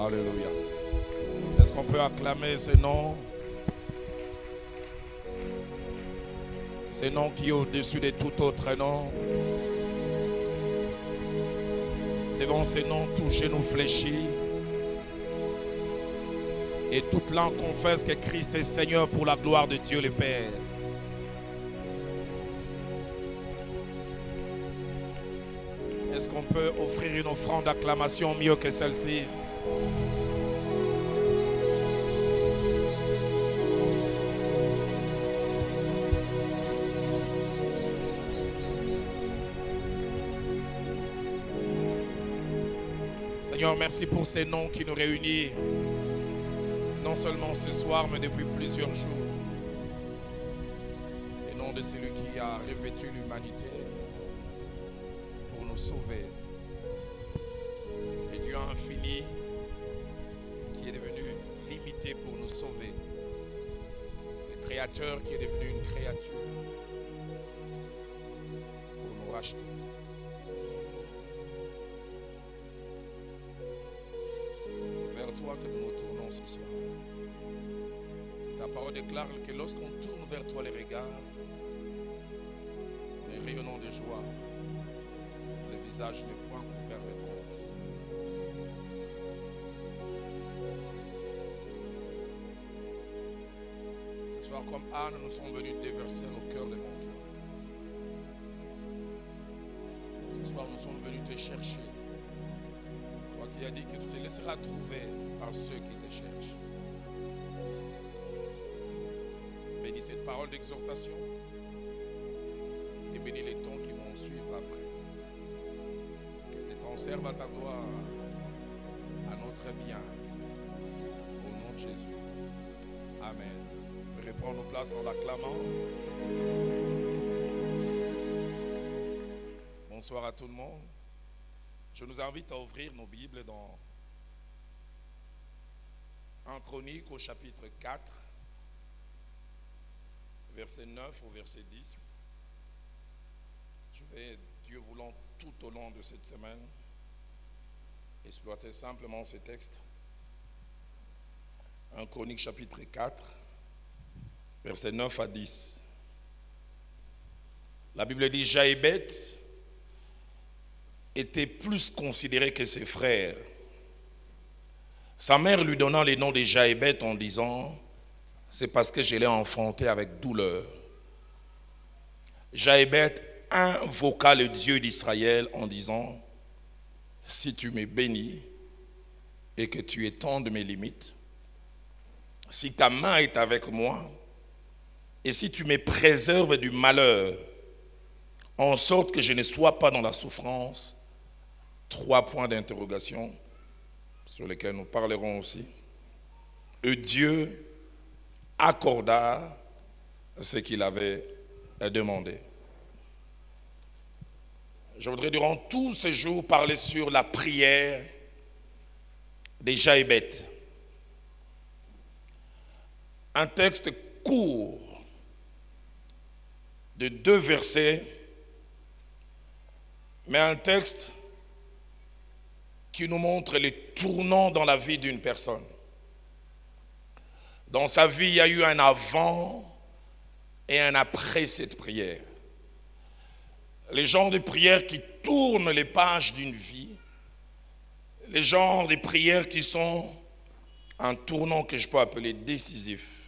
Alléluia. Est-ce qu'on peut acclamer ce nom? Ce nom qui est au-dessus de tout autre nom. Devant ce nom, tout genou fléchit. Et toute langue confesse que Christ est Seigneur pour la gloire de Dieu le Père. Est-ce qu'on peut offrir une offrande d'acclamation mieux que celle-ci? Seigneur, merci pour ces noms qui nous réunissent, non seulement ce soir, mais depuis plusieurs jours. Le nom de celui qui a revêtu l'humanité pour nous sauver. Et Dieu infini qui est devenu limité pour nous sauver. Le Créateur qui est devenu une créature pour nous racheter. Toi que nous nous tournons ce soir. Ta parole déclare que lorsqu'on tourne vers toi les regards, nous rayonnons de joie, le visage n'est point couvert de honte. Ce soir, comme Anne, nous sommes venus déverser nos cœurs devant toi. Ce soir, nous sommes venus te chercher. Toi qui as dit que tu te laisseras trouver par ceux qui te cherchent. Bénis cette parole d'exhortation et bénis les temps qui vont suivre après. Que ces temps servent à ta gloire, à notre bien. Au nom de Jésus. Amen. On peut reprendre nos places en l'acclamant. Bonsoir à tout le monde. Je nous invite à ouvrir nos Bibles dans 1 Chronique au chapitre 4, verset 9 au verset 10. Je vais, Dieu voulant, tout au long de cette semaine, exploiter simplement ces textes. 1 Chronique chapitre 4, verset 9 à 10. La Bible dit: Jaébet était plus considéré que ses frères. Sa mère lui donna le nom de Jaébet en disant: c'est parce que je l'ai enfanté avec douleur. Jaébet invoqua le Dieu d'Israël en disant: si tu me bénis et que tu étendes mes limites, si ta main est avec moi et si tu me préserves du malheur, en sorte que je ne sois pas dans la souffrance. 3 points d'interrogation sur lesquels nous parlerons aussi. Et Dieu accorda ce qu'il avait demandé. Je voudrais durant tous ces jours parler sur la prière des Jaébet. Un texte court de 2 versets, mais un texte qui nous montre les tournants dans la vie d'une personne. Dans sa vie, il y a eu un avant et un après cette prière. Les genres de prières qui tournent les pages d'une vie, les genres de prières qui sont un tournant que je peux appeler décisif.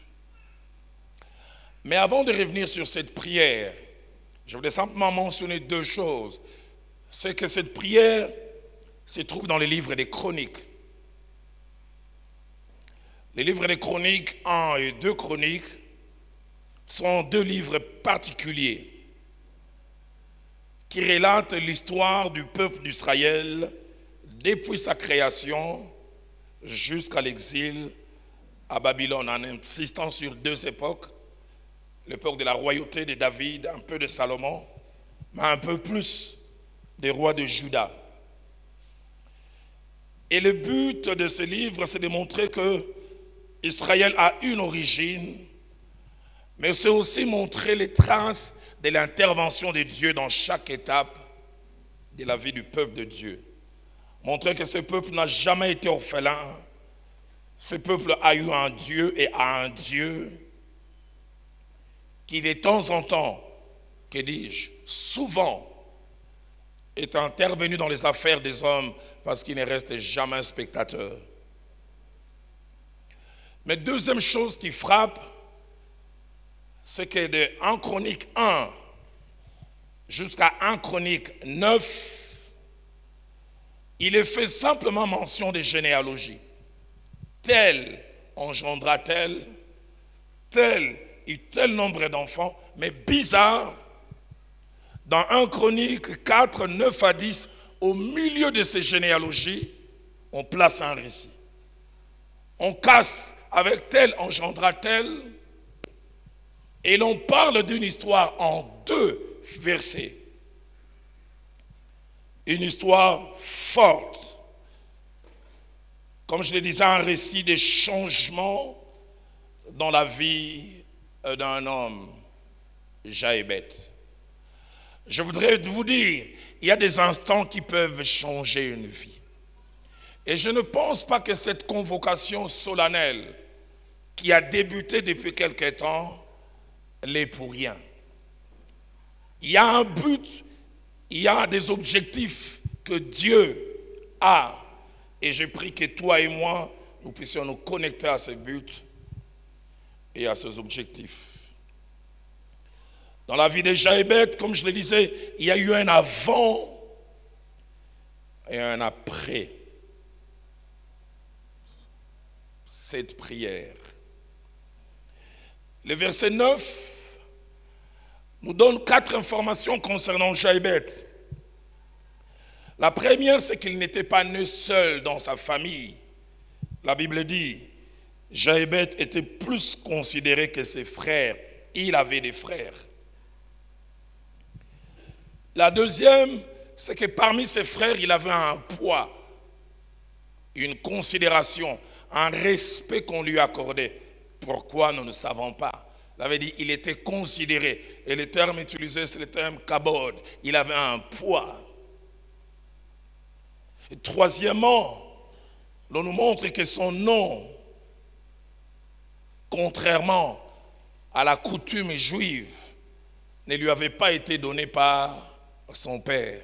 Mais avant de revenir sur cette prière, je voulais simplement mentionner 2 choses. C'est que cette prière se trouve dans les livres des Chroniques. Les livres des Chroniques 1 et 2 Chroniques sont 2 livres particuliers qui relatent l'histoire du peuple d'Israël depuis sa création jusqu'à l'exil à Babylone, en insistant sur 2 époques, l'époque de la royauté de David, un peu de Salomon, mais un peu plus des rois de Juda. Et le but de ce livre, c'est de montrer que Israël a une origine, mais c'est aussi montrer les traces de l'intervention de Dieu dans chaque étape de la vie du peuple de Dieu. montrer que ce peuple n'a jamais été orphelin. Ce peuple a eu un Dieu et a un Dieu qui de temps en temps, que dis-je, souvent, est intervenu dans les affaires des hommes parce qu'il ne reste jamais un spectateur. Mais deuxième chose qui frappe, c'est que de 1 Chronique 1 jusqu'à 1 Chronique 9, il est fait simplement mention des généalogies. Tel engendra tel, tel et tel nombre d'enfants, mais bizarre, dans 1 Chronique 4, 9 à 10, au milieu de ces généalogies, on place un récit. On casse avec tel engendra tel, et l'on parle d'une histoire en 2 versets. Une histoire forte. Comme je le disais, un récit des changements dans la vie d'un homme, Jaébet. Je voudrais vous dire, il y a des instants qui peuvent changer une vie. Et je ne pense pas que cette convocation solennelle qui a débuté depuis quelque temps l'est pour rien. Il y a un but, il y a des objectifs que Dieu a. Et je prie que toi et moi, nous puissions nous connecter à ces buts et à ces objectifs. Dans la vie de Jaébet, comme je le disais, il y a eu un avant et un après cette prière. Le verset 9 nous donne 4 informations concernant Jaébet. La première, c'est qu'il n'était pas né seul dans sa famille. La Bible dit, Jaébet était plus considéré que ses frères. Il avait des frères. La deuxième, c'est que parmi ses frères, il avait un poids, une considération, un respect qu'on lui accordait. Pourquoi, nous ne savons pas. Il avait dit, il était considéré. Et le terme utilisé, c'est le terme kabod. Il avait un poids. Et troisièmement, l'on nous montre que son nom, contrairement à la coutume juive, ne lui avait pas été donné par son père.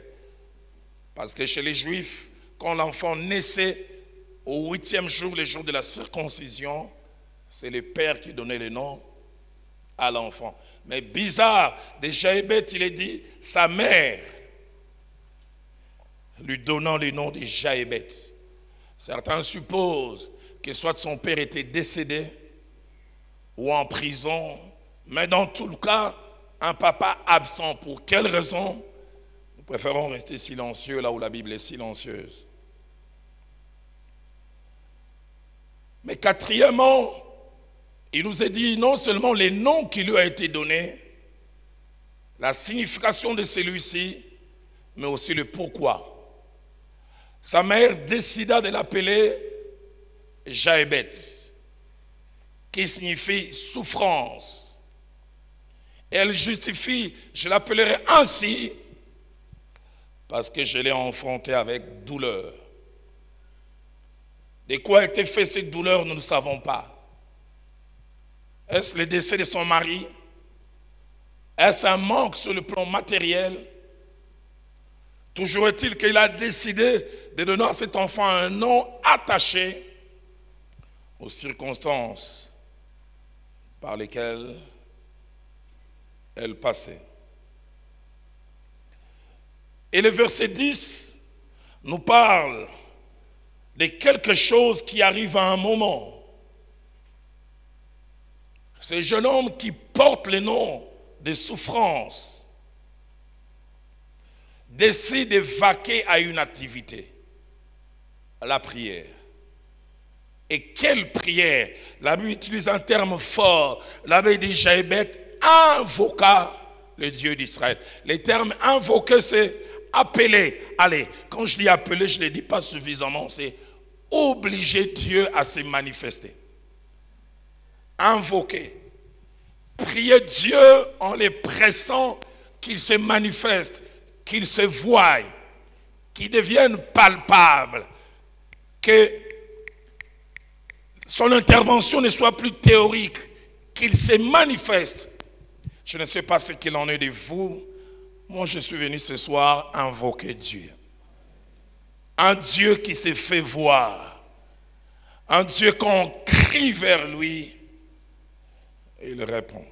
Parce que chez les Juifs, quand l'enfant naissait au 8e jour, le jour de la circoncision, c'est le père qui donnait le nom à l'enfant. Mais bizarre, de Jaébet, il est dit, sa mère lui donnant le nom de Jaébet. Certains supposent que soit son père était décédé ou en prison, mais dans tout le cas, un papa absent. Pour quelle raison? Nous préférons rester silencieux là où la Bible est silencieuse. Mais quatrièmement, il nous est dit non seulement les noms qui lui a été donnés, la signification de celui-ci, mais aussi le pourquoi. Sa mère décida de l'appeler Jaébet, qui signifie souffrance. Et elle justifie, je l'appellerai ainsi, parce que je l'ai enfanté avec douleur. De quoi était fait cette douleur, nous ne savons pas. Est-ce le décès de son mari? Est-ce un manque sur le plan matériel? Toujours est-il qu'il a décidé de donner à cet enfant un nom attaché aux circonstances par lesquelles elle passait. Et le verset 10 nous parle de quelque chose qui arrive à un moment. Ce jeune homme qui porte le nom de souffrance décide de vaquer à une activité, la prière. Et quelle prière? La Bible utilise un terme fort. La Bible dit Jaébet invoqua le Dieu d'Israël. Le terme invoquer, c'est appeler. Allez, quand je dis appeler, je ne le dis pas suffisamment, c'est obliger Dieu à se manifester. Invoquer. Prier Dieu en les pressant qu'il se manifeste, qu'il se voie, qui devienne palpable, que son intervention ne soit plus théorique, qu'il se manifeste. Je ne sais pas ce qu'il en est de vous. Moi, je suis venu ce soir invoquer Dieu. Un Dieu qui s'est fait voir. Un Dieu qu'on crie vers lui et il répond.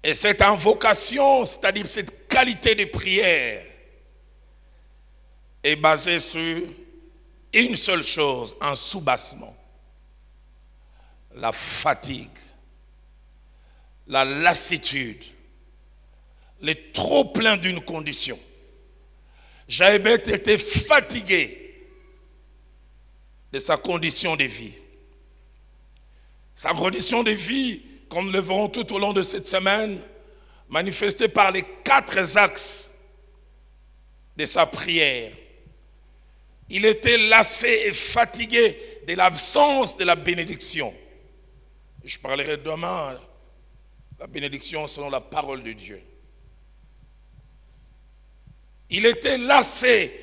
Et cette invocation, c'est-à-dire cette qualité de prière, est basée sur une seule chose, un soubassement. La fatigue, la lassitude, le trop plein d'une condition. Jochebed était fatigué de sa condition de vie. Sa condition de vie, comme nous le verrons tout au long de cette semaine, manifestée par les 4 axes de sa prière. Il était lassé et fatigué de l'absence de la bénédiction. Je parlerai demain de la bénédiction selon la parole de Dieu. Il était lassé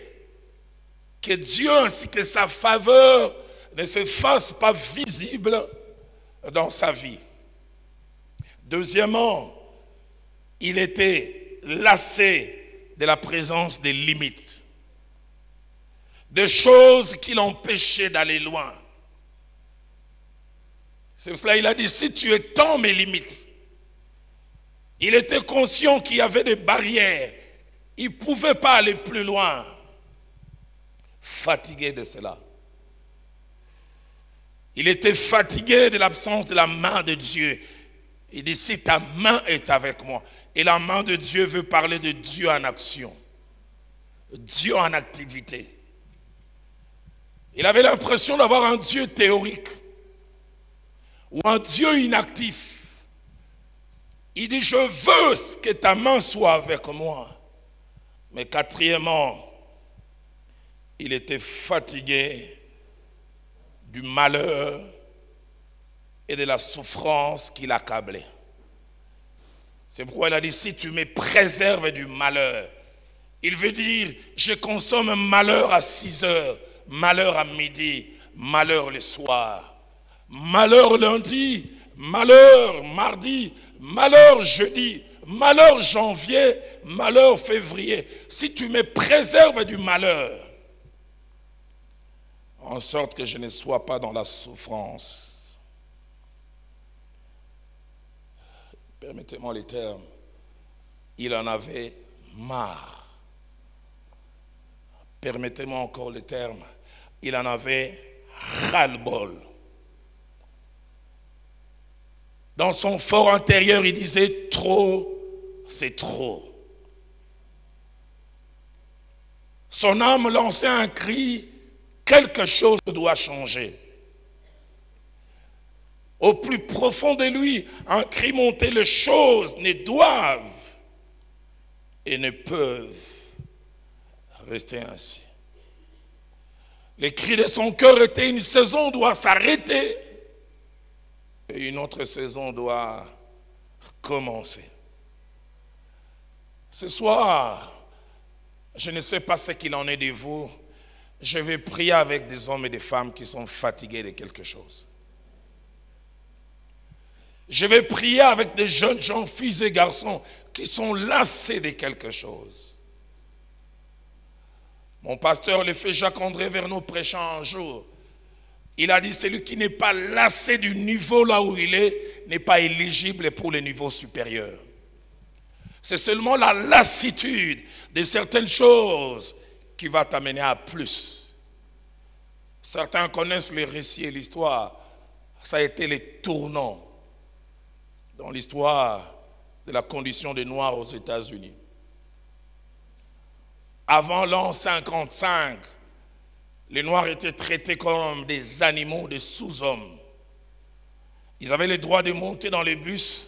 que Dieu ainsi que sa faveur ne se fasse pas visible dans sa vie. Deuxièmement, il était lassé de la présence des limites, des choses qui l'empêchaient d'aller loin. C'est pour cela qu'il a dit, si tu étends mes limites. Il était conscient qu'il y avait des barrières. Il ne pouvait pas aller plus loin. Fatigué de cela. Il était fatigué de l'absence de la main de Dieu. Il dit, si ta main est avec moi. Et la main de Dieu veut parler de Dieu en action. Dieu en activité. Il avait l'impression d'avoir un Dieu théorique. Ou un Dieu inactif. Il dit, je veux que ta main soit avec moi. Mais quatrièmement, il était fatigué du malheur et de la souffrance qui l'accablait. C'est pourquoi il a dit, si tu me préserves du malheur, il veut dire, je consomme un malheur à 6 heures, malheur à midi, malheur le soir. Malheur lundi, malheur mardi, malheur jeudi, malheur janvier, malheur février. Si tu me préserves du malheur, en sorte que je ne sois pas dans la souffrance. Permettez-moi les termes. Il en avait marre. Permettez-moi encore les termes. Il en avait ras-le-bol. Dans son fort intérieur, il disait, trop, c'est trop. Son âme lançait un cri, quelque chose doit changer. Au plus profond de lui, un cri montait, les choses ne doivent et ne peuvent rester ainsi. Les cris de son cœur étaient, une saison doit s'arrêter. Et une autre saison doit commencer. Ce soir, je ne sais pas ce qu'il en est de vous. Je vais prier avec des hommes et des femmes qui sont fatigués de quelque chose. Je vais prier avec des jeunes gens, filles et garçons, qui sont lassés de quelque chose. Mon pasteur, le fait Jacques-André Verneau, prêchant un jour, il a dit, celui qui n'est pas lassé du niveau là où il est, n'est pas éligible pour le niveau supérieur. C'est seulement la lassitude de certaines choses qui va t'amener à plus. Certains connaissent les récits et l'histoire. Ça a été les tournants dans l'histoire de la condition des Noirs aux États-Unis. Avant l'an 55, les Noirs étaient traités comme des animaux, des sous-hommes. Ils avaient le droit de monter dans les bus,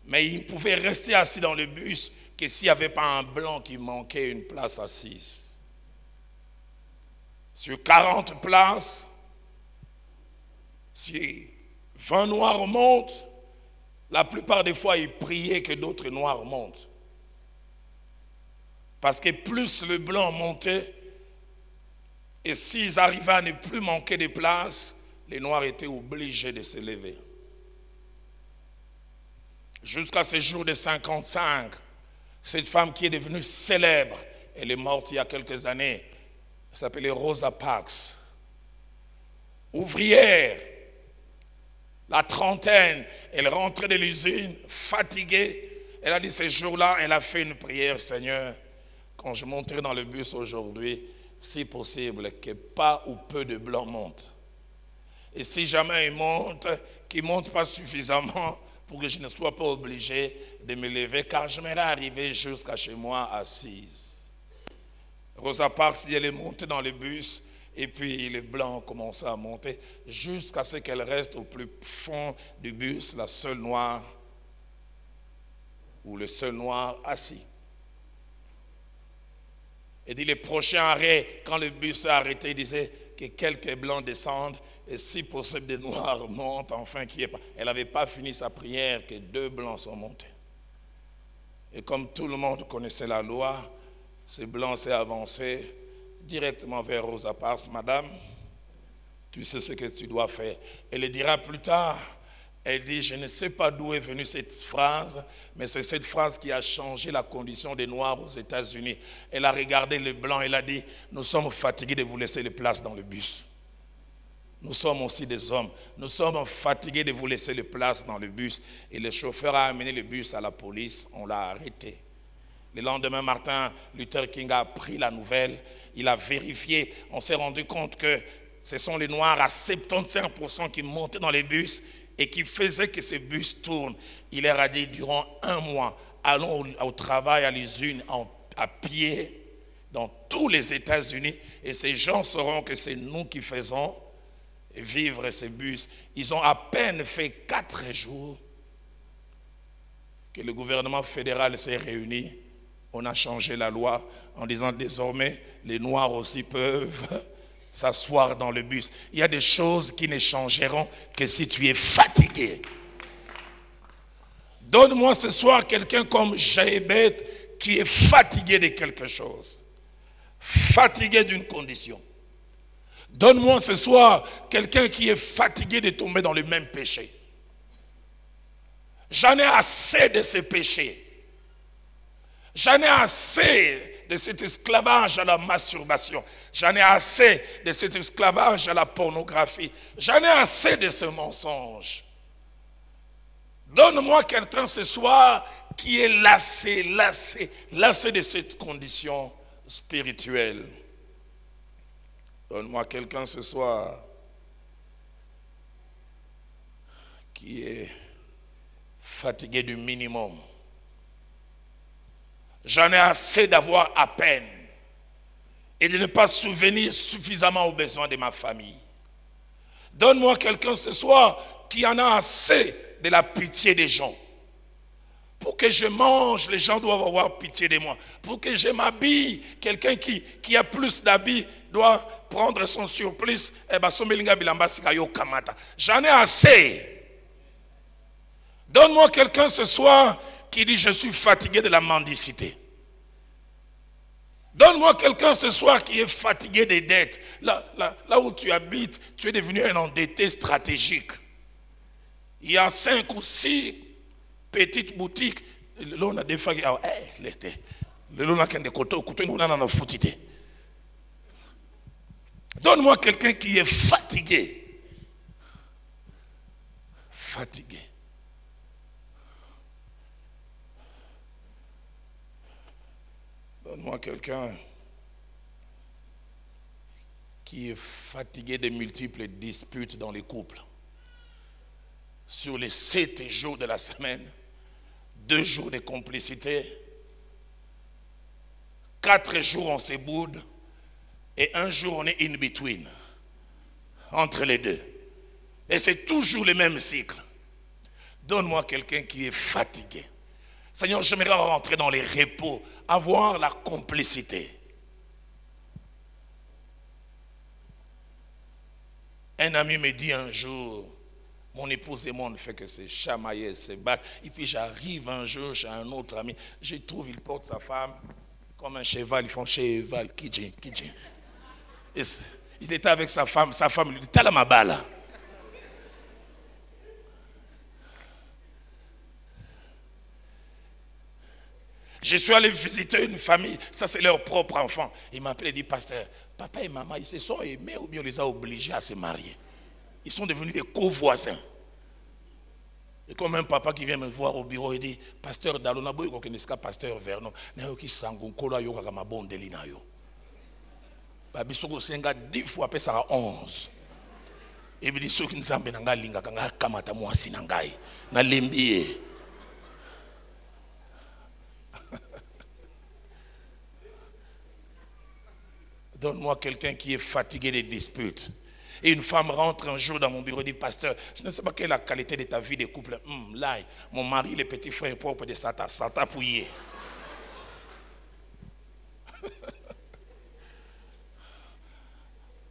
mais ils ne pouvaient rester assis dans le bus que s'il n'y avait pas un blanc qui manquait une place assise. Sur 40 places, si 20 Noirs montent, la plupart des fois, ils priaient que d'autres Noirs montent. Parce que plus le blanc montait, et s'ils arrivaient à ne plus manquer de place, les noirs étaient obligés de se lever. Jusqu'à ce jour de 55, cette femme qui est devenue célèbre, elle est morte il y a quelques années, elle s'appelait Rosa Parks. Ouvrière, la trentaine, elle rentrait de l'usine, fatiguée. Elle a dit ce jour-là, elle a fait une prière, Seigneur, quand je monterai dans le bus aujourd'hui, si possible, que pas ou peu de blancs montent. Et si jamais ils montent, qu'ils ne montent pas suffisamment pour que je ne sois pas obligé de me lever, car j'aimerais arriver jusqu'à chez moi assise. Rosa Parks, elle est montée dans le bus, et puis les blancs ont commencé à monter, jusqu'à ce qu'elle reste au plus fond du bus, la seule noire, ou le seul noir assis. Et dit, les prochains arrêts, quand le bus s'est arrêté, il disait que quelques blancs descendent, et si possible des noirs montent, enfin qu'il n'y ait pas. Elle n'avait pas fini sa prière, que 2 blancs sont montés. Et comme tout le monde connaissait la loi, ces blancs s'est avancé directement vers Rosa Parks. Madame, tu sais ce que tu dois faire. Elle le dira plus tard. Elle dit, je ne sais pas d'où est venue cette phrase, mais c'est cette phrase qui a changé la condition des Noirs aux États-Unis. Elle a regardé les Blancs, elle a dit, nous sommes fatigués de vous laisser les places dans le bus. Nous sommes aussi des hommes. Nous sommes fatigués de vous laisser les places dans le bus. Et le chauffeur a amené le bus à la police, on l'a arrêté. Le lendemain, Martin Luther King a pris la nouvelle, il a vérifié, on s'est rendu compte que ce sont les Noirs à 75% qui montaient dans les bus et qui faisaient que ces bus tournent. Il leur a dit durant 1 mois, allons au travail à l'usine à pied dans tous les États-Unis et ces gens sauront que c'est nous qui faisons vivre ces bus. Ils ont à peine fait 4 jours que le gouvernement fédéral s'est réuni. On a changé la loi en disant désormais les Noirs aussi peuvent s'asseoir dans le bus. Il y a des choses qui ne changeront que si tu es fatigué. Donne-moi ce soir quelqu'un comme Jaébet qui est fatigué de quelque chose, fatigué d'une condition. Donne-moi ce soir quelqu'un qui est fatigué de tomber dans le même péché. J'en ai assez de ces péchés. J'en ai assez de cet esclavage à la masturbation. J'en ai assez de cet esclavage à la pornographie. J'en ai assez de ce mensonge. Donne-moi quelqu'un ce soir qui est lassé de cette condition spirituelle. Donne-moi quelqu'un ce soir qui est fatigué du minimum. J'en ai assez d'avoir à peine et de ne pas souvenir suffisamment aux besoins de ma famille. Donne-moi quelqu'un ce soir qui en a assez de la pitié des gens. Pour que je mange, les gens doivent avoir pitié de moi. Pour que je m'habille, quelqu'un qui a plus d'habits doit prendre son surplice. J'en ai assez. Donne-moi quelqu'un ce soir qui dit je suis fatigué de la mendicité. Donne-moi quelqu'un ce soir qui est fatigué des dettes. Là où tu habites, tu es devenu un endetté stratégique. Il y a 5 ou 6 petites boutiques. Là, on a des fois qui donne-moi quelqu'un qui est fatigué. Fatigué. Donne-moi quelqu'un qui est fatigué des multiples disputes dans les couples. Sur les 7 jours de la semaine, 2 jours de complicité, 4 jours on se boude et 1 jour on est in between, entre les deux. Et c'est toujours le même cycle. Donne-moi quelqu'un qui est fatigué. Seigneur, j'aimerais rentrer dans les repos, avoir la complicité. Un ami me dit un jour, mon épouse et moi, on ne fait que se chamailler, se battre. Et puis j'arrive un jour chez un autre ami, je trouve, il porte sa femme, Comme un cheval, ils font cheval, kidji. Il était avec sa femme lui dit, t'as la mabala. Je suis allé visiter une famille, ça c'est leur propre enfant. Il m'a appelé et dit, pasteur, papa et maman, ils se sont aimés ou bien on les a obligés à se marier. Ils sont devenus des co-voisins. Et comme un papa qui vient me voir au bureau et dit, pasteur Dalona, boy, qu'on connaisse pasteur Vernon, n'a qui sangon kola yo kama bondeli na yo. Babi soko senga 10 fois après ça 11. Et puis dit ceux qui nzambe nanga linga kanga kamata mwasi nangai na lembiye. Donne-moi quelqu'un qui est fatigué des disputes. Et une femme rentre un jour dans mon bureau et dit, pasteur, je ne sais pas quelle est la qualité de ta vie de couple. Là, mon mari, le petit frère propre de Satan pouillé.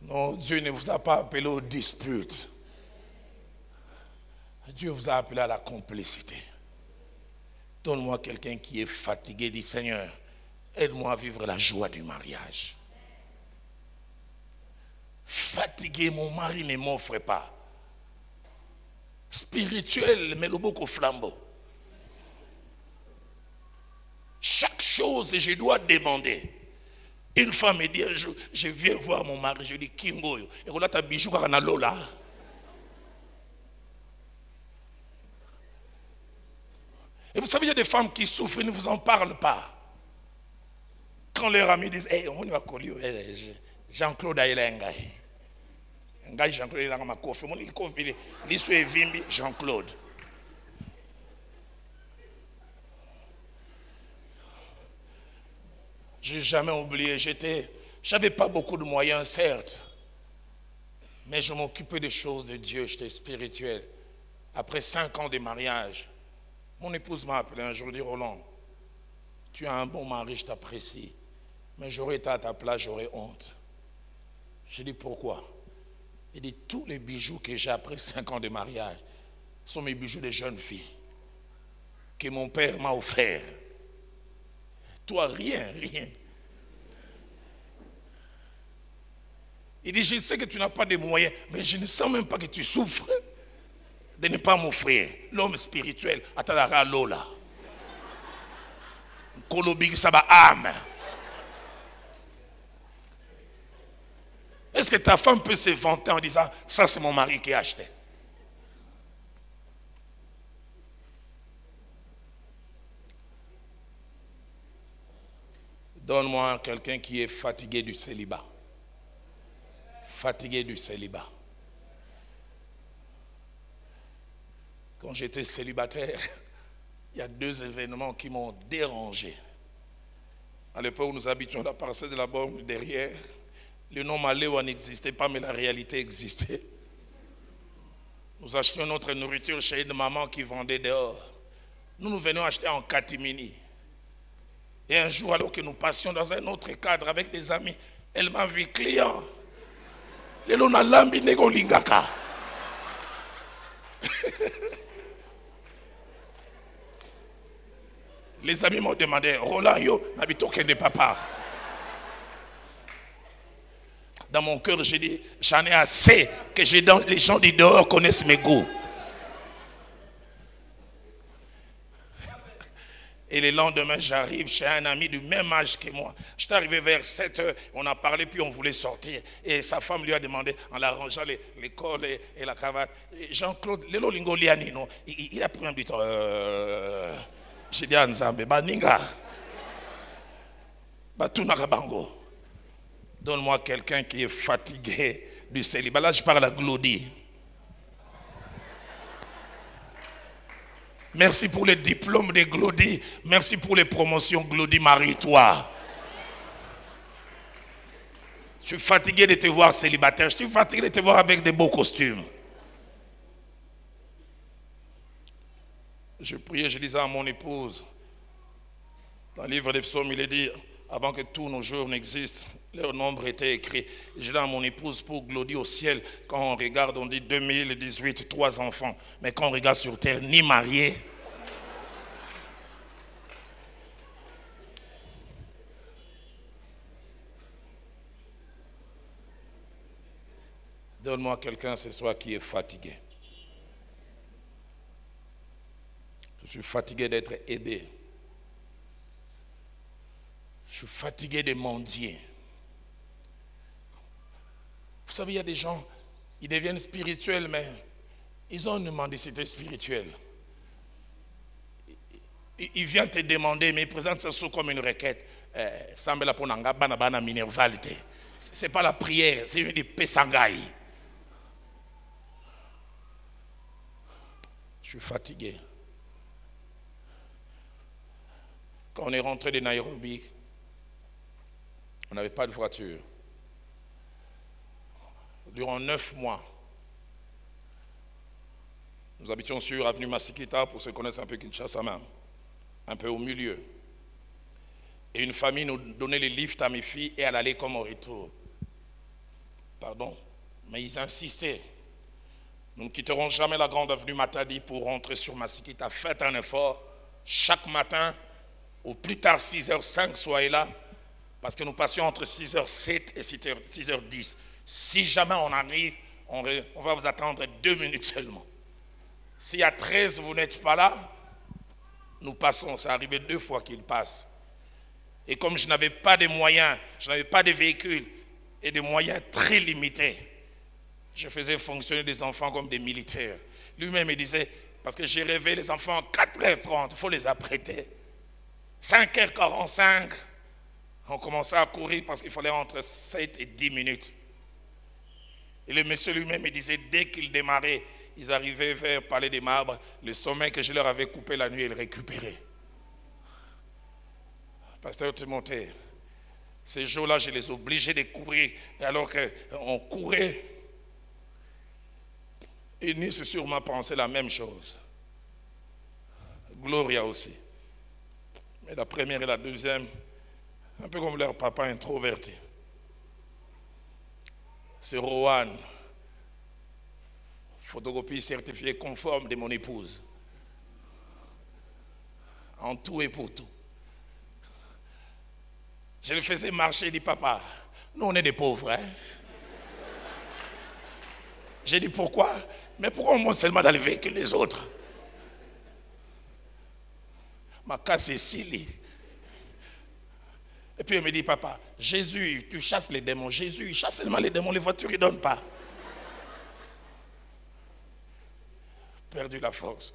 Non, Dieu ne vous a pas appelé aux disputes. Dieu vous a appelé à la complicité. Donne-moi quelqu'un qui est fatigué, dit, Seigneur, aide-moi à vivre la joie du mariage. Fatigué, mon mari ne m'offre pas. Spirituel, mais le beaucoup flambeau. Chaque chose, je dois demander. Une femme me dit un jour, je viens voir mon mari, je dis, Kingo, et là, tu as bijou quand on a l'eau là. Et vous savez, il y a des femmes qui souffrent, ils ne vous en parlent pas. Quand leurs amis disent, hey, on va coller, Jean-Claude Ayelenga. Jean-Claude Ayelenga m'a coffre. Il coffre, il soit Vimbi, Jean-Claude. Je n'ai jamais oublié, j'avais pas beaucoup de moyens, certes. Mais je m'occupais des choses de Dieu, j'étais spirituel. Après 5 ans de mariage, mon épouse m'a appelé un jour, dit, Roland, tu as un bon mari, je t'apprécie. Mais j'aurais été à ta place, j'aurais honte. Je dis pourquoi? Il dit tous les bijoux que j'ai après 5 ans de mariage sont mes bijoux de jeune fille que mon père m'a offert. Toi, rien. Il dit, je sais que tu n'as pas de moyens, mais je ne sens même pas que tu souffres de ne pas m'offrir. L'homme spirituel, Atalara Lola. Kolobig Saba âme. Est-ce que ta femme peut se vanter en disant, ça c'est mon mari qui a acheté? Donne-moi quelqu'un qui est fatigué du célibat. Fatigué du célibat. Quand j'étais célibataire, il y a 2 événements qui m'ont dérangé. À l'époque où nous habitions la parcelle de la borne derrière, le nom Maléwa n'existait pas, mais la réalité existait. Nous achetions notre nourriture chez une maman qui vendait dehors. Nous venions acheter en catimini. Et un jour, alors que nous passions dans un autre cadre avec des amis, elle m'a vu client. Les amis m'ont demandé, Roland, yo, n'habite aucun de papa. Dans mon cœur, j'ai dit, j'en ai assez que les gens du dehors connaissent mes goûts. Et le lendemain, j'arrive chez un ami du même âge que moi. Je suis arrivé vers 7 h, on a parlé, puis on voulait sortir. Et sa femme lui a demandé, en l'arrangeant les cols et la cravate, Jean-Claude, Lelo Lingo Lianino, il a pris un but. J'ai dit à Nzambe, Baninga, Batunakabango. Donne-moi quelqu'un qui est fatigué du célibat. Là, je parle à Glody. Merci pour les diplômes de Glody. Merci pour les promotions Glody, marie-toi. Je suis fatigué de te voir célibataire. Je suis fatigué de te voir avec des beaux costumes. Je priais, je disais à mon épouse, dans le livre des psaumes, il est dit, avant que tous nos jours n'existent, leur nombre était écrit. Je dis à mon épouse, pour Glody au ciel, quand on regarde, on dit 2018, 3 enfants. Mais quand on regarde sur terre, ni marié. Donne-moi quelqu'un ce soir qui est fatigué. Je suis fatigué d'être aidé. Je suis fatigué de mendier. Vous savez, il y a des gens, ils deviennent spirituels, mais ils ont une mendicité spirituelle. Il vient te demander, mais il présente ça sous comme une requête. Ce n'est pas la prière, c'est une pesangai. Je suis fatigué. Quand on est rentré de Nairobi, on n'avait pas de voiture. Durant 9 mois, nous habitions sur avenue Masikita, pour ceux qui connaissent un peu Kinshasa même, un peu au milieu. Et une famille nous donnait les lifts à mes filles et elle allait comme au retour. Pardon, mais ils insistaient. Nous ne quitterons jamais la grande avenue Matadi pour rentrer sur Masikita. Faites un effort. Chaque matin, au plus tard 6h05, soyez là. Parce que nous passions entre 6h07 et 6h10. Si jamais on arrive, on va vous attendre 2 minutes seulement. S'il y a 13, vous n'êtes pas là, nous passons. C'est arrivé 2 fois qu'il passe. Et comme je n'avais pas de moyens, je n'avais pas de véhicules et des moyens très limités, je faisais fonctionner des enfants comme des militaires. Lui-même, il disait, parce que j'ai rêvé les enfants à 4h30, il faut les apprêter. 5h45, on commençait à courir parce qu'il fallait entre 7 et 10 minutes. Et le monsieur lui-même, il disait, dès qu'ils démarraient, ils arrivaient vers Palais des Marbres, le sommeil que je leur avais coupé la nuit, ils récupéraient. Pasteur Timothée, ces jours-là, je les obligeais de courir, alors qu'on courait. Et Nice sûrement pensait la même chose. Gloria aussi. Mais la première et la deuxième, un peu comme leur papa introverti. C'est Rohan, photocopie certifiée conforme de mon épouse. En tout et pour tout. Je le faisais marcher, il dit, papa, nous on est des pauvres. Hein? J'ai dit, pourquoi? Mais pourquoi on monte seulement dans les véhicules des autres? Ma casse est Sili. Et puis il me dit, papa, Jésus, tu chasses les démons. Jésus, il chasse seulement les démons, les voitures, il ne donne pas. Perdu la force.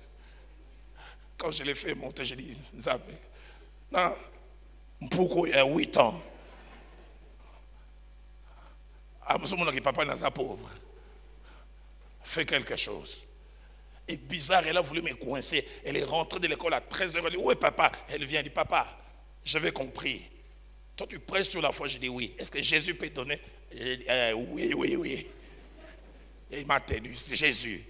Quand je l'ai fait monter, j'ai dit, Zambé, non, pourquoi il y a 8 ans? À ce moment-là, papa n'est pas pauvre. Fais quelque chose. Et bizarre, elle a voulu me coincer. Elle est rentrée de l'école à 13h. Elle dit, où est papa? Elle vient, elle dit, papa, j'avais compris. Toi, tu prêches sur la foi. Je dis, oui. Est-ce que Jésus peut donner? Oui, oui, oui. Et il m'a tenu, c'est Jésus.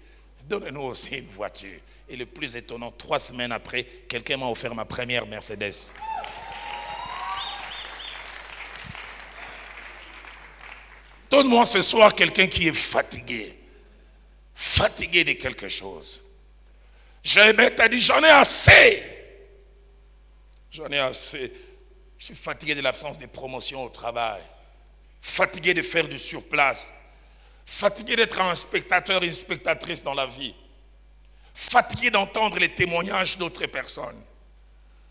Donne-nous aussi une voiture. Et le plus étonnant, 3 semaines après, quelqu'un m'a offert ma première Mercedes. Donne-moi ce soir quelqu'un qui est fatigué. Fatigué de quelque chose. Jérémie t'a dit, j'en ai assez. J'en ai assez. Je suis fatigué de l'absence de promotion au travail. Fatigué de faire du surplace. Fatigué d'être un spectateur et une spectatrice dans la vie. Fatigué d'entendre les témoignages d'autres personnes.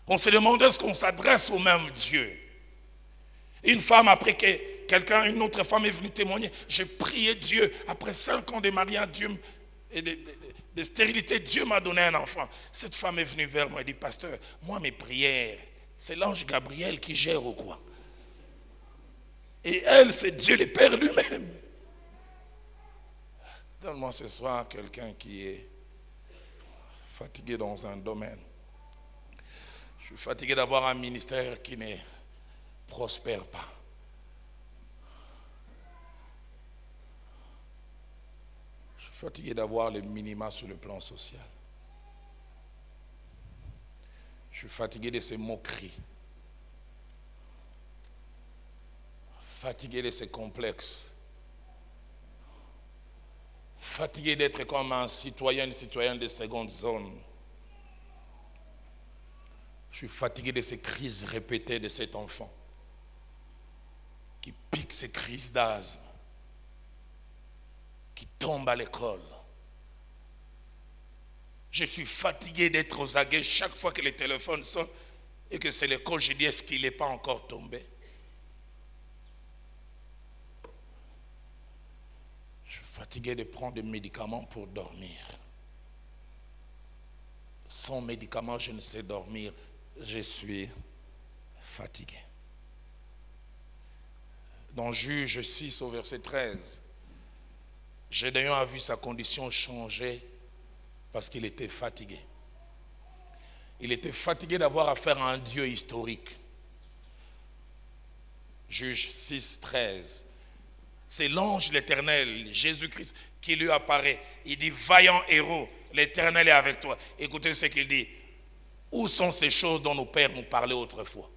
On se demande est-ce qu'on s'adresse au même Dieu. Une femme, après que quelqu'un, une autre femme est venue témoigner, j'ai prié Dieu, après 5 ans de mariage, et de stérilité, Dieu m'a donné un enfant. Cette femme est venue vers moi et dit, pasteur, moi mes prières, c'est l'ange Gabriel qui gère ou quoi? Et elle, c'est Dieu le Père lui-même. Donne-moi ce soir quelqu'un qui est fatigué dans un domaine. Je suis fatigué d'avoir un ministère qui ne prospère pas. Je suis fatigué d'avoir les minima sur le plan social. Je suis fatigué de ces moqueries. Fatigué de ces complexes. Fatigué d'être comme un citoyen, une citoyenne de seconde zone. Je suis fatigué de ces crises répétées de cet enfant qui pique ces crises d'asthme. tombe à l'école. Je suis fatigué d'être aux aguets chaque fois que le téléphone sonne et que c'est l'école. Je dis, est-ce qu'il n'est pas encore tombé? Je suis fatigué de prendre des médicaments pour dormir. Sans médicaments, je ne sais dormir. Je suis fatigué. Dans Juge 6 au verset 13, Gédéon a vu sa condition changer parce qu'il était fatigué. Il était fatigué d'avoir affaire à un Dieu historique. Juge 6, 13. C'est l'ange de l'Éternel, Jésus-Christ, qui lui apparaît. Il dit, vaillant héros, l'Éternel est avec toi. Écoutez ce qu'il dit. Où sont ces choses dont nos pères nous parlaient autrefois?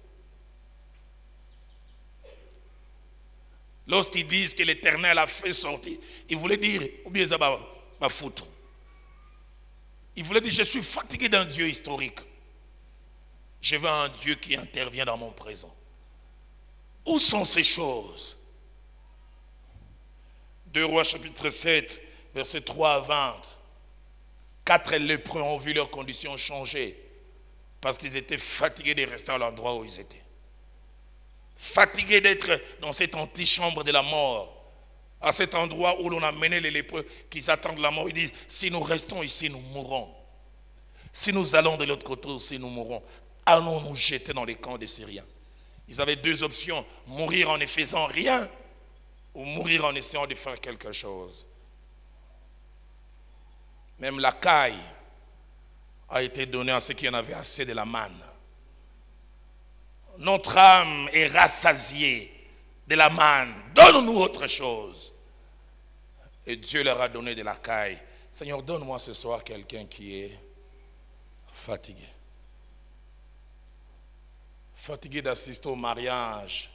Lorsqu'ils disent que l'Éternel a fait sortir, il voulait dire, ou bien ça va foutre. Il voulait dire, je suis fatigué d'un Dieu historique. Je veux un Dieu qui intervient dans mon présent. Où sont ces choses? 2 Rois chapitre 7, verset 3 à 20. 4 lépreux ont vu leurs conditions changer parce qu'ils étaient fatigués de rester à l'endroit où ils étaient. Fatigués d'être dans cette antichambre de la mort, à cet endroit où l'on a mené les lépreux qui attendent la mort. Ils disent, si nous restons ici, nous mourrons. Si nous allons de l'autre côté aussi, nous mourrons. Allons nous jeter dans les camps des Syriens. Ils avaient deux options, mourir en ne faisant rien ou mourir en essayant de faire quelque chose. Même la caille a été donnée à ceux qui en avaient assez de la manne. Notre âme est rassasiée de la manne. Donne-nous autre chose. Et Dieu leur a donné de la caille. Seigneur, donne-moi ce soir quelqu'un qui est fatigué. Fatigué d'assister au mariage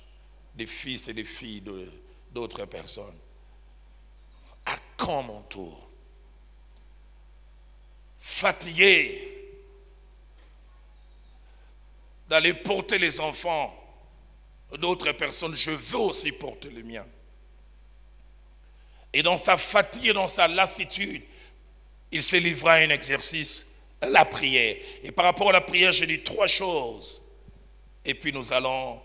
des fils et des filles d'autres personnes. À quand mon tour? Fatigué d'aller porter les enfants d'autres personnes, je veux aussi porter les miens. Et dans sa fatigue et dans sa lassitude, il s'est livré à un exercice, la prière. Et par rapport à la prière, j'ai dit 3 choses. Et puis nous allons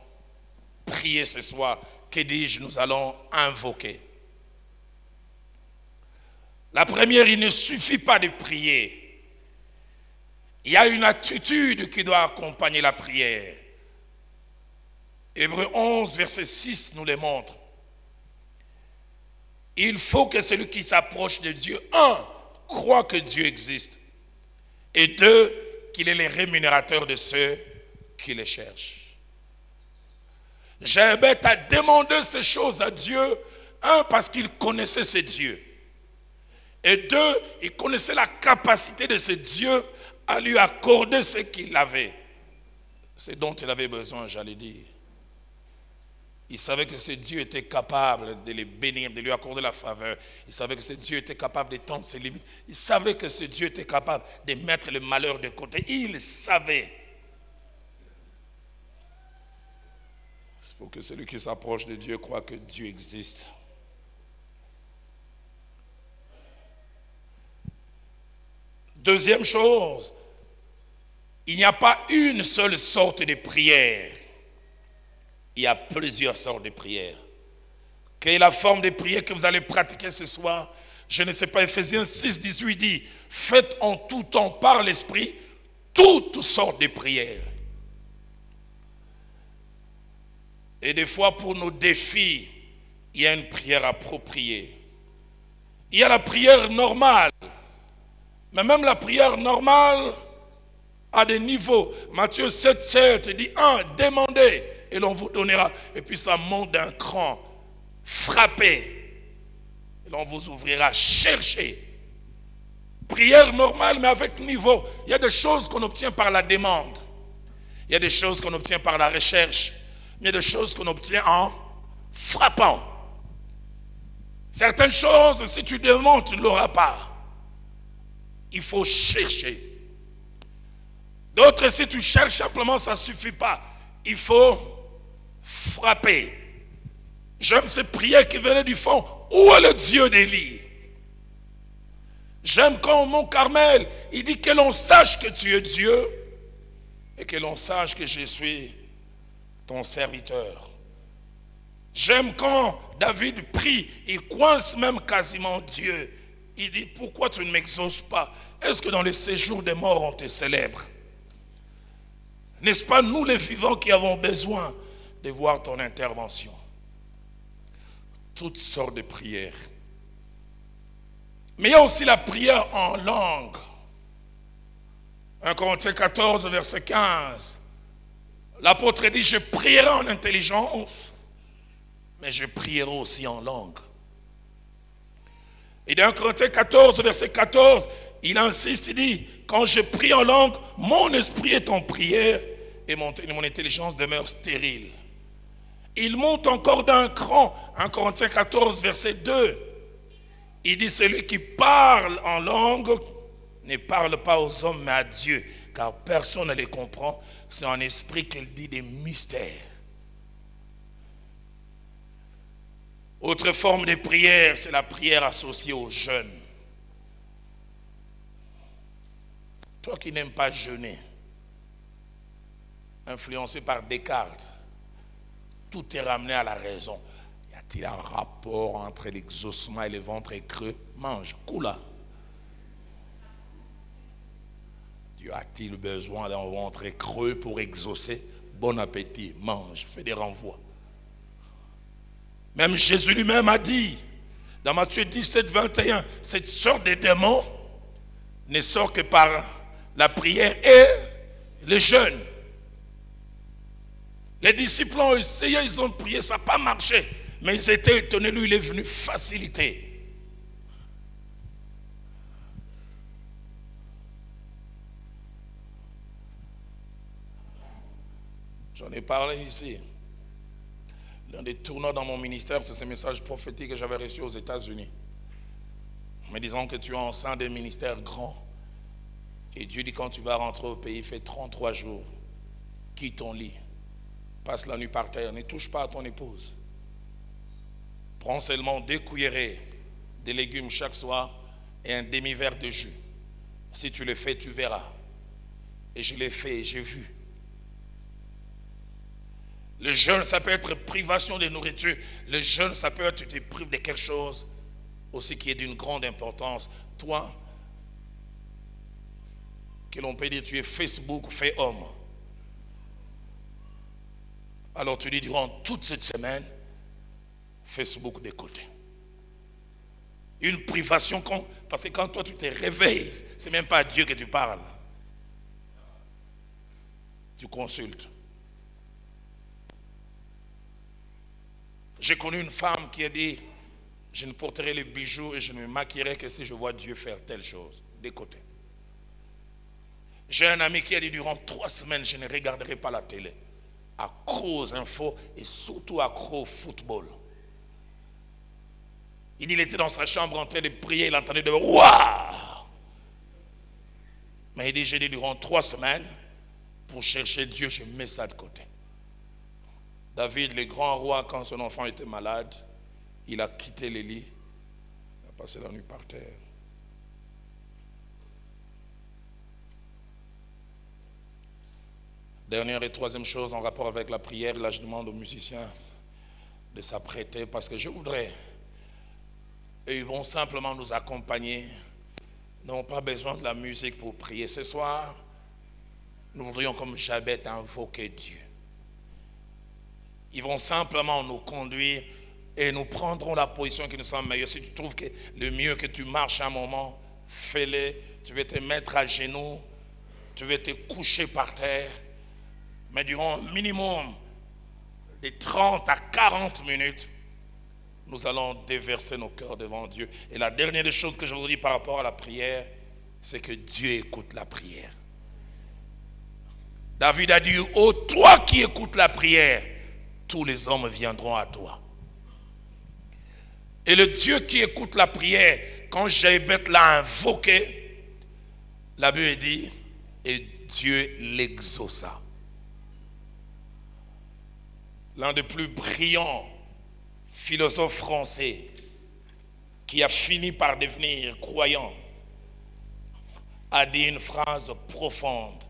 prier ce soir. Que dis-je? Nous allons invoquer. La première, il ne suffit pas de prier. Il y a une attitude qui doit accompagner la prière. Hébreux 11, verset 6 nous le montre. Il faut que celui qui s'approche de Dieu, 1, croit que Dieu existe. Et 2, qu'il est le rémunérateur de ceux qui le cherchent. Jabez a demandé ces choses à Dieu, 1, parce qu'il connaissait ce Dieu. Et 2, il connaissait la capacité de ce Dieu à lui accorder ce qu'il avait. Ce dont il avait besoin, j'allais dire. Il savait que ce Dieu était capable de les bénir, de lui accorder la faveur. Il savait que ce Dieu était capable d'étendre ses limites. Il savait que ce Dieu était capable de mettre le malheur de côté. Il savait. Il faut que celui qui s'approche de Dieu croit que Dieu existe. Deuxième chose, il n'y a pas une seule sorte de prière. Il y a plusieurs sortes de prières. Quelle est la forme de prière que vous allez pratiquer ce soir? Je ne sais pas, Ephésiens 6, 18 dit, faites en tout temps par l'Esprit toutes sortes de prières. Et des fois, pour nos défis, il y a une prière appropriée. Il y a la prière normale. Mais même la prière normale a des niveaux. Matthieu 7, 7 dit 1, demandez et l'on vous donnera. Et puis ça monte d'un cran. Frappez et l'on vous ouvrira. Cherchez. Prière normale mais avec niveau. Il y a des choses qu'on obtient par la demande. Il y a des choses qu'on obtient par la recherche. Il y a des choses qu'on obtient en frappant. Certaines choses, si tu demandes, tu ne l'auras pas. Il faut chercher. D'autres, si tu cherches simplement, ça ne suffit pas. Il faut frapper. J'aime ces prières qui venaient du fond. Où est le Dieu d'Élie? J'aime quand au Mont Carmel, il dit que l'on sache que tu es Dieu et que l'on sache que je suis ton serviteur. J'aime quand David prie, il coince même quasiment Dieu. Il dit, pourquoi tu ne m'exauces pas? Est-ce que dans les séjours des morts on te célèbre? N'est-ce pas nous les vivants qui avons besoin de voir ton intervention? Toutes sortes de prières. Mais il y a aussi la prière en langue. 1 Corinthiens 14, verset 15. L'apôtre dit, je prierai en intelligence, mais je prierai aussi en langue. Et dans 1 Corinthiens 14, verset 14, il insiste, il dit, quand je prie en langue, mon esprit est en prière et mon intelligence demeure stérile. Il monte encore d'un cran, 1 Corinthiens 14, verset 2. Il dit, celui qui parle en langue ne parle pas aux hommes mais à Dieu, car personne ne les comprend. C'est en esprit qu'il dit des mystères. Autre forme de prière, c'est la prière associée aux jeûnes. Toi qui n'aimes pas jeûner, influencé par Descartes, tout est ramené à la raison. Y a-t-il un rapport entre l'exaucement et le ventre creux? Mange, coula. Dieu a-t-il besoin d'un ventre creux pour exaucer? Bon appétit, mange, fais des renvois. Même Jésus lui-même a dit, dans Matthieu 17, 21, cette sorte de démon ne sort que par la prière et le jeûne. Les disciples ont essayé, ils ont prié, ça n'a pas marché. Mais ils étaient étonnés, lui il est venu faciliter. J'en ai parlé ici. L'un des tournants dans mon ministère, c'est ce message prophétique que j'avais reçu aux États-Unis. Me disant que tu es enceinte d'un ministère grand. Et Dieu dit quand tu vas rentrer au pays, fais 33 jours. Quitte ton lit. Passe la nuit par terre. Ne touche pas à ton épouse. Prends seulement 2 cuillerées de légumes chaque soir et un demi-verre de jus. Si tu le fais, tu verras. Et je l'ai fait et j'ai vu. Le jeûne, ça peut être privation de nourriture. Le jeûne, ça peut être tu te prives de quelque chose aussi qui est d'une grande importance. Toi, que l'on peut dire tu es Facebook fait homme. Alors tu dis durant toute cette semaine, Facebook de côté. Une privation, parce que quand toi tu te réveilles, c'est même pas à Dieu que tu parles. Tu consultes. J'ai connu une femme qui a dit, je ne porterai les bijoux et je ne me maquillerai que si je vois Dieu faire telle chose, des côtés. J'ai un ami qui a dit, durant 3 semaines, je ne regarderai pas la télé. Accro aux infos et surtout accro au football. Il dit, il était dans sa chambre en train de prier, il entendait de waouh! Mais il dit, j'ai dit, durant 3 semaines, pour chercher Dieu, je mets ça de côté. David, le grand roi, quand son enfant était malade, il a quitté le lit, il a passé la nuit par terre. Dernière et troisième chose en rapport avec la prière, là je demande aux musiciens de s'apprêter parce que je voudrais, et ils vont simplement nous accompagner, n'ont pas besoin de la musique pour prier. Ce soir, nous voudrions comme Jabez invoquer Dieu. Ils vont simplement nous conduire et nous prendrons la position qui nous semble meilleure. Si tu trouves que le mieux que tu marches un moment, fais-le. Tu vas te mettre à genoux, tu vas te coucher par terre. Mais durant minimum de 30 à 40 minutes, nous allons déverser nos cœurs devant Dieu. Et la dernière des choses que je vous dis par rapport à la prière, c'est que Dieu écoute la prière. David a dit, ô toi qui écoutes la prière, tous les hommes viendront à toi. Et le Dieu qui écoute la prière, quand Jabez l'a invoqué, la Bible dit, et Dieu l'exauça. L'un des plus brillants philosophes français qui a fini par devenir croyant, a dit une phrase profonde.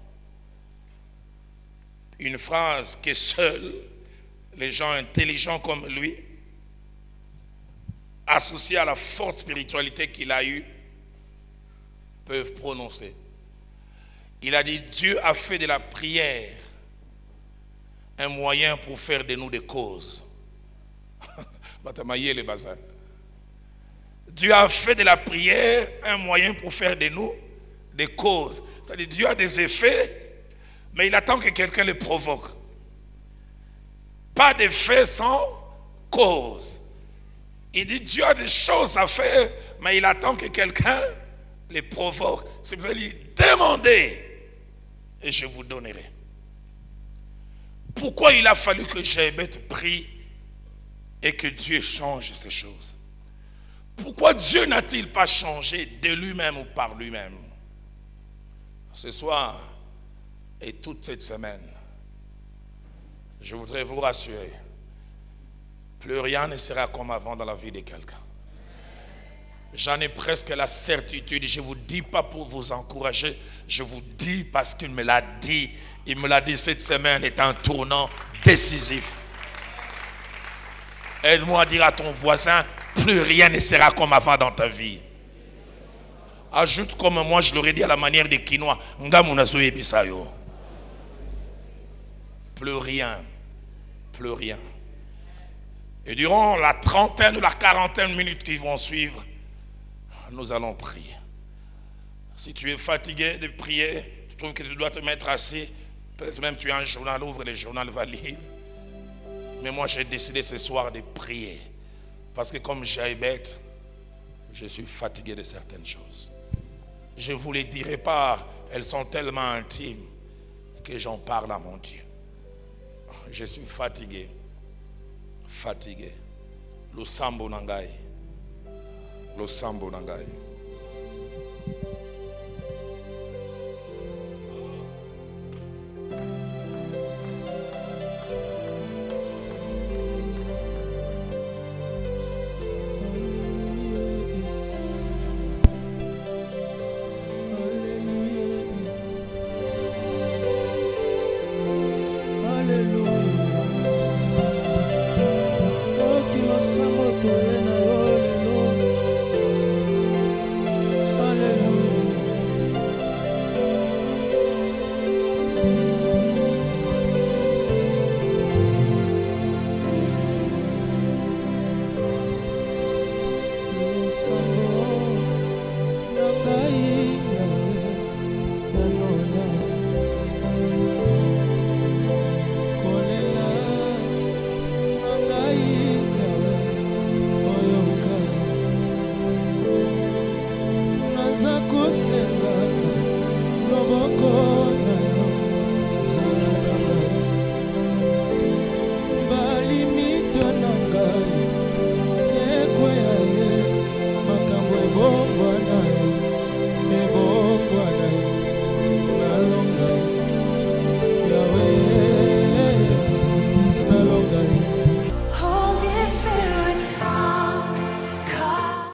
Une phrase que seuls les gens intelligents comme lui, associés à la forte spiritualité qu'il a eue, peuvent prononcer. Il a dit, Dieu a fait de la prière un moyen pour faire de nous des causes. Dieu a fait de la prière un moyen pour faire de nous des causes. C'est-à-dire Dieu a des effets, mais il attend que quelqu'un les provoque. Pas d'effet sans cause. Il dit Dieu a des choses à faire, mais il attend que quelqu'un les provoque. C'est pour ça qu'il dit demandez et je vous donnerai. Pourquoi il a fallu que Jéhébeth prie et que Dieu change ces choses? Pourquoi Dieu n'a-t-il pas changé de lui-même ou par lui-même? Ce soir et toute cette semaine, je voudrais vous rassurer, plus rien ne sera comme avant dans la vie de quelqu'un. J'en ai presque la certitude. Je ne vous dis pas pour vous encourager, je vous dis parce qu'il me l'a dit. Il me l'a dit cette semaine est un tournant décisif. Aide-moi à dire à ton voisin, plus rien ne sera comme avant dans ta vie. Ajoute comme moi je l'aurais dit à la manière des Quinois. Plus rien. Plus rien. Et durant la trentaine ou la quarantaine de minutes qui vont suivre, nous allons prier. Si tu es fatigué de prier, tu trouves que tu dois te mettre assis, peut-être même tu as un journal, ouvre le journal, va lire. Mais moi j'ai décidé ce soir de prier. Parce que comme Jéhébeth, je suis fatigué de certaines choses. Je ne vous les dirai pas, elles sont tellement intimes que j'en parle à mon Dieu. Je suis fatigué. Fatigué. Le sambo nangai. Le sambo nangai.